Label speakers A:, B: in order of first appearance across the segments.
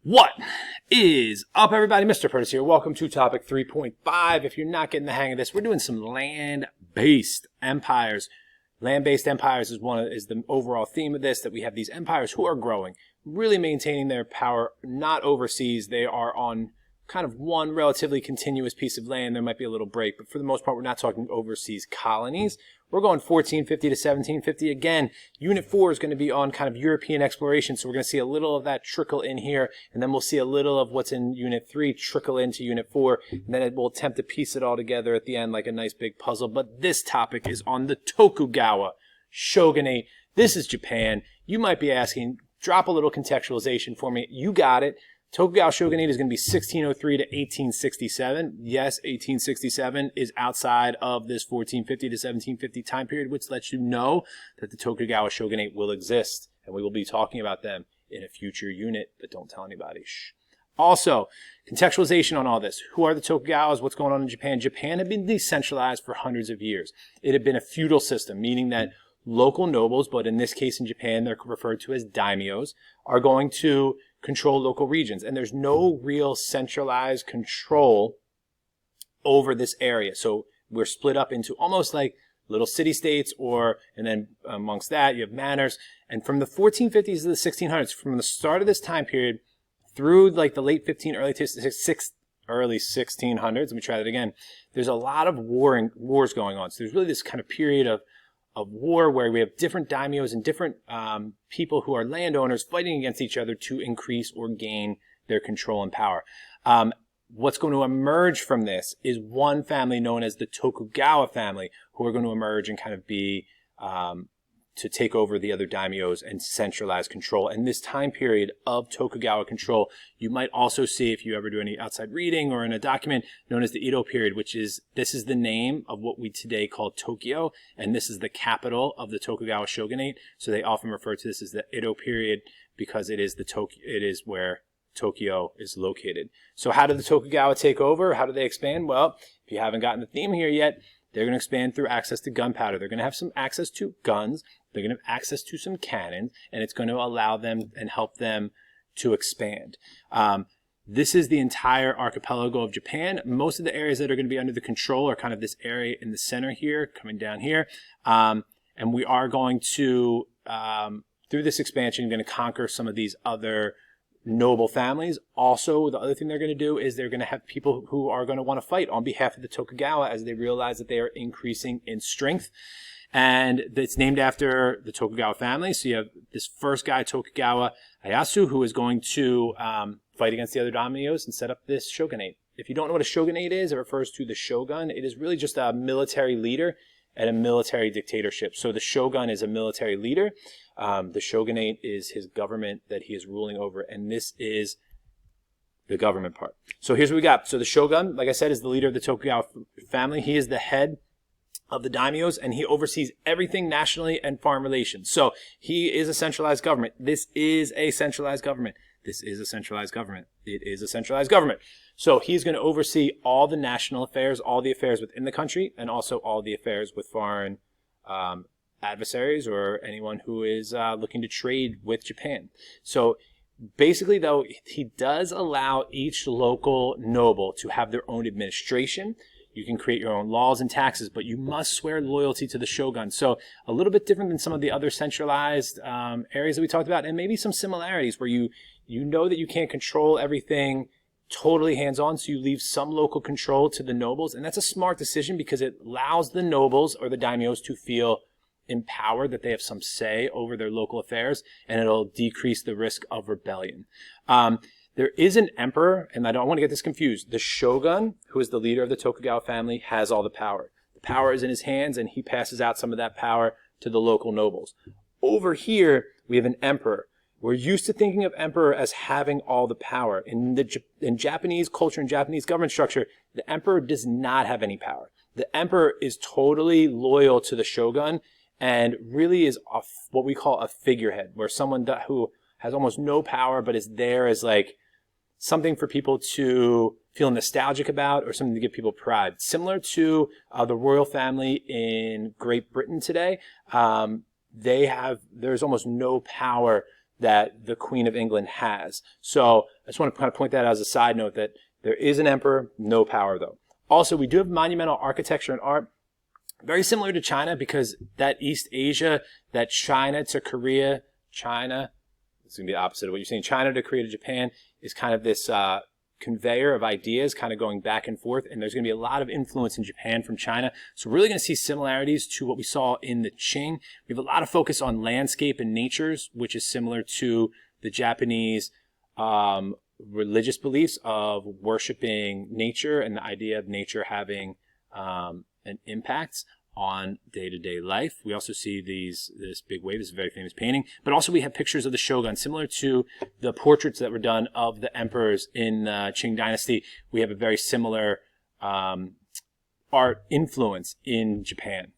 A: What is up, everybody? Mr. Curtis here. Welcome to topic 3.5. If you're not getting the hang of this, we're doing some land-based empires. Land-based empires is the overall theme of this, that we have these empires who are growing, really maintaining their power, not overseas. They are on kind of one relatively continuous piece of land. There might be a little break, but for the most part, we're not talking overseas colonies. We're going 1450 to 1750. Again, Unit 4 is going to be on kind of European exploration, so we're going to see a little of that trickle in here, and then we'll see a little of what's in Unit 3 trickle into Unit 4, and then we'll attempt to piece it all together at the end like a nice big puzzle. But this topic is on the Tokugawa Shogunate. This is Japan. You might be asking, drop a little contextualization for me. You got it. Tokugawa Shogunate is going to be 1603 to 1867. Yes, 1867 is outside of this 1450 to 1750 time period, which lets you know that the Tokugawa Shogunate will exist, and we will be talking about them in a future unit, but don't tell anybody. Shh. Also, contextualization on all this. Who are the Tokugawas? What's going on in Japan? Japan had been decentralized for hundreds of years. It had been a feudal system, meaning that local nobles, but in this case in Japan, they're referred to as daimyos, are going to control local regions, and there's no real centralized control over this area. So we're split up into almost like little city-states, and then amongst that you have manors. And from the 1450s to the 1600s, from the start of this time period through like the late early 1600s, let me try that again, there's a lot of wars going on. So there's really this kind of period of war where we have different daimyos and different people who are landowners fighting against each other to increase or gain their control and power. What's going to emerge from this is one family known as the Tokugawa family, who are going to emerge and kind of be to take over the other daimyos and centralize control. And this time period of Tokugawa control, you might also see, if you ever do any outside reading or in a document, known as the Edo period, this is the name of what we today call Tokyo, and this is the capital of the Tokugawa Shogunate. So they often refer to this as the Edo period because it is where Tokyo is located. So how did the Tokugawa take over? How do they expand? Well, if you haven't gotten the theme here yet, they're going to expand through access to gunpowder. They're going to have some access to guns. They're going to have access to some cannons, and it's going to allow them and help them to expand. This is the entire archipelago of Japan. Most of the areas that are going to be under the control are kind of this area in the center here, coming down here. And we are going to, through this expansion, going to conquer some of these other noble families. Also, the other thing they're going to do is they're going to have people who are going to want to fight on behalf of the Tokugawa as they realize that they are increasing in strength. And it's named after the Tokugawa family. So you have this first guy, Tokugawa Ieyasu, who is going to fight against the other daimyos and set up this shogunate. If you don't know what a shogunate is, it refers to the shogun. It is really just a military leader and a military dictatorship. So the shogun is a military leader. The shogunate is his government that he is ruling over, and this is the government part. So here's what we got. So the shogun, like I said, is the leader of the Tokugawa family. He is the head of the daimyos, and he oversees everything nationally and foreign relations. So he is a centralized government. This is a centralized government. This is a centralized government. It is a centralized government. So he's going to oversee all the national affairs, all the affairs within the country, and also all the affairs with foreign adversaries or anyone who is looking to trade with Japan. So basically, though, he does allow each local noble to have their own administration. You can create your own laws and taxes, but you must swear loyalty to the shogun. So a little bit different than some of the other centralized areas that we talked about, and maybe some similarities where you know that you can't control everything totally hands-on, so you leave some local control to the nobles. And that's a smart decision because it allows the nobles or the daimyos to feel empowered, that they have some say over their local affairs, and it'll decrease the risk of rebellion. There is an emperor, and I don't want to get this confused. The shogun, who is the leader of the Tokugawa family, has all the power. The power is in his hands, and he passes out some of that power to the local nobles. Over here, we have an emperor. We're used to thinking of emperor as having all the power. In Japanese culture and Japanese government structure, the emperor does not have any power. The emperor is totally loyal to the shogun and really is what we call a figurehead, where someone who has almost no power but is there as like something for people to feel nostalgic about or something to give people pride. Similar to the royal family in Great Britain today, there's almost no power that the Queen of England has. So I just want to kind of point that out as a side note, that there is an emperor, no power though. Also, we do have monumental architecture and art, very similar to China, because that East Asia, that China to Korea, China, it's going to be the opposite of what you're saying, China to Korea to Japan, is kind of this conveyor of ideas kind of going back and forth, and there's going to be a lot of influence in Japan from China. So we're really going to see similarities to what we saw in the Qing. We have a lot of focus on landscape and natures, which is similar to the Japanese religious beliefs of worshiping nature and the idea of nature having an impact on day-to-day life. We also see this big wave, this very famous painting, but also we have pictures of the shogun, similar to the portraits that were done of the emperors in the Qing dynasty. We have a very similar art influence in Japan.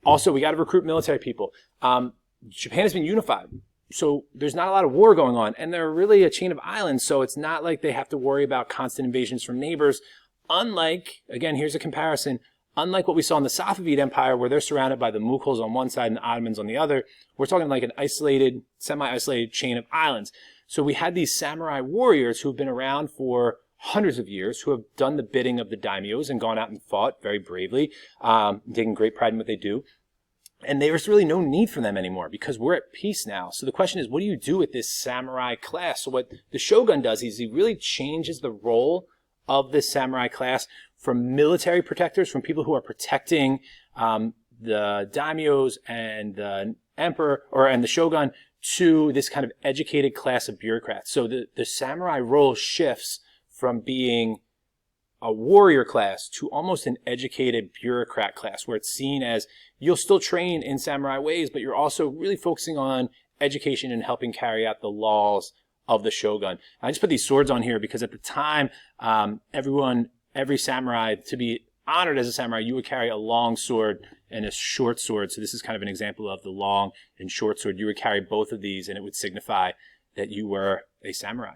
A: Also, we got to recruit military people. Japan has been unified, so there's not a lot of war going on, and they're really a chain of islands, so it's not like they have to worry about constant invasions from neighbors. Unlike, again, here's a comparison, unlike what we saw in the Safavid Empire, where they're surrounded by the Mughals on one side and the Ottomans on the other, we're talking like an isolated, semi-isolated chain of islands. So we had these samurai warriors who've been around for hundreds of years, who have done the bidding of the daimyos and gone out and fought very bravely, taking great pride in what they do. And there's really no need for them anymore because we're at peace now. So the question is, what do you do with this samurai class? So what the shogun does is he really changes the role of this samurai class from military protectors, from people who are protecting the daimyos and the emperor and the shogun, to this kind of educated class of bureaucrats. So the samurai role shifts from being a warrior class to almost an educated bureaucrat class, where it's seen as you'll still train in samurai ways, but you're also really focusing on education and helping carry out the laws of the shogun. I just put these swords on here because at the time, every samurai, to be honored as a samurai, you would carry a long sword and a short sword. So this is kind of an example of the long and short sword. You would carry both of these, and it would signify that you were a samurai.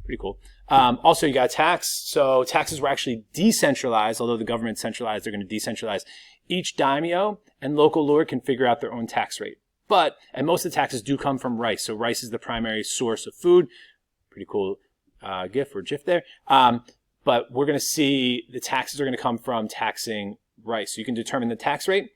A: Pretty cool. Also, you got tax. So taxes were actually decentralized, although the government centralized, they're going to decentralize. Each daimyo and local lord can figure out their own tax rate. And most of the taxes do come from rice. So rice is the primary source of food. Pretty cool GIF or GIF there. But we're going to see the taxes are going to come from taxing rice. So you can determine the tax rate,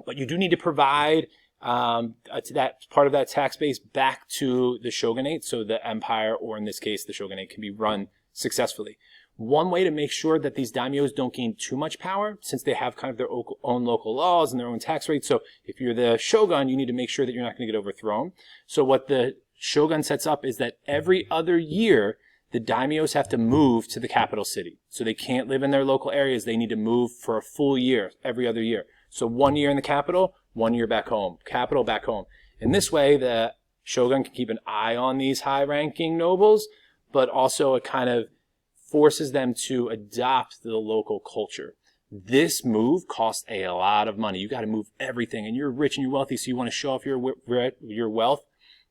A: but you do need to provide to that part of that tax base back to the shogunate, so the empire, or in this case, the shogunate, can be run successfully. One way to make sure that these daimyos don't gain too much power, since they have kind of their own local laws and their own tax rates. So if you're the shogun, you need to make sure that you're not going to get overthrown. So what the shogun sets up is that every other year, the daimyos have to move to the capital city. So they can't live in their local areas. They need to move for a full year, every other year. So 1 year in the capital, 1 year back home, capital back home. In this way, the shogun can keep an eye on these high-ranking nobles, but also it kind of forces them to adopt the local culture. This move costs a lot of money. You got to move everything, and you're rich and you're wealthy, so you want to show off your wealth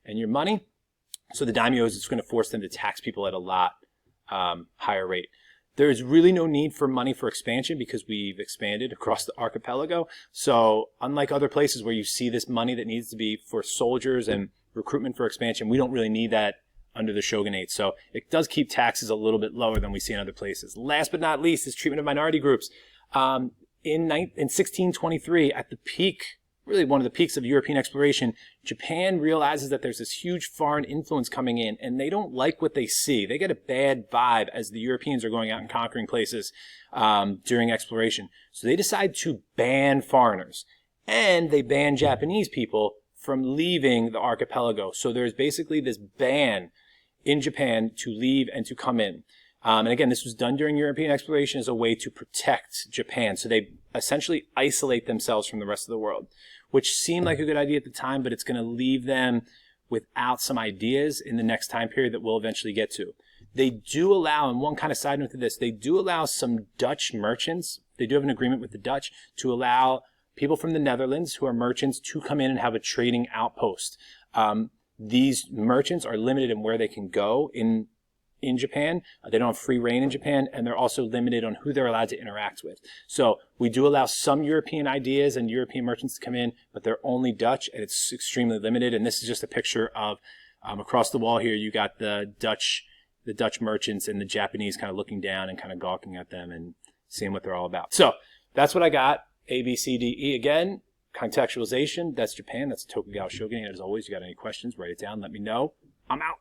A: and your money. So the daimyos, it's going to force them to tax people at a lot higher rate. There is really no need for money for expansion because we've expanded across the archipelago. So unlike other places where you see this money that needs to be for soldiers and recruitment for expansion, we don't really need that under the shogunate. So it does keep taxes a little bit lower than we see in other places. Last but not least is treatment of minority groups. In 1623, at the peak, really one of the peaks of European exploration, Japan realizes that there's this huge foreign influence coming in, and they don't like what they see. They get a bad vibe as the Europeans are going out and conquering places during exploration. So they decide to ban foreigners, and they ban Japanese people from leaving the archipelago. So there's basically this ban in Japan to leave and to come in. And again, this was done during European exploration as a way to protect Japan. So they essentially isolate themselves from the rest of the world, which seemed like a good idea at the time, but it's going to leave them without some ideas in the next time period that we'll eventually get to. They do allow, and one kind of side note to this, they do allow some Dutch merchants, they do have an agreement with the Dutch to allow people from the Netherlands who are merchants to come in and have a trading outpost. These merchants are limited in where they can go in Japan. They don't have free reign in Japan, and they're also limited on who they're allowed to interact with. So we do allow some European ideas and European merchants to come in, but they're only Dutch, and it's extremely limited. And this is just a picture of Across the wall here, you got the Dutch merchants and the Japanese kind of looking down and kind of gawking at them and seeing what they're all about. So that's what I got. A, B, C, D, E. Again, contextualization. That's Japan. That's Tokugawa Shogunate. As always, you got any questions, write it down. Let me know. I'm out.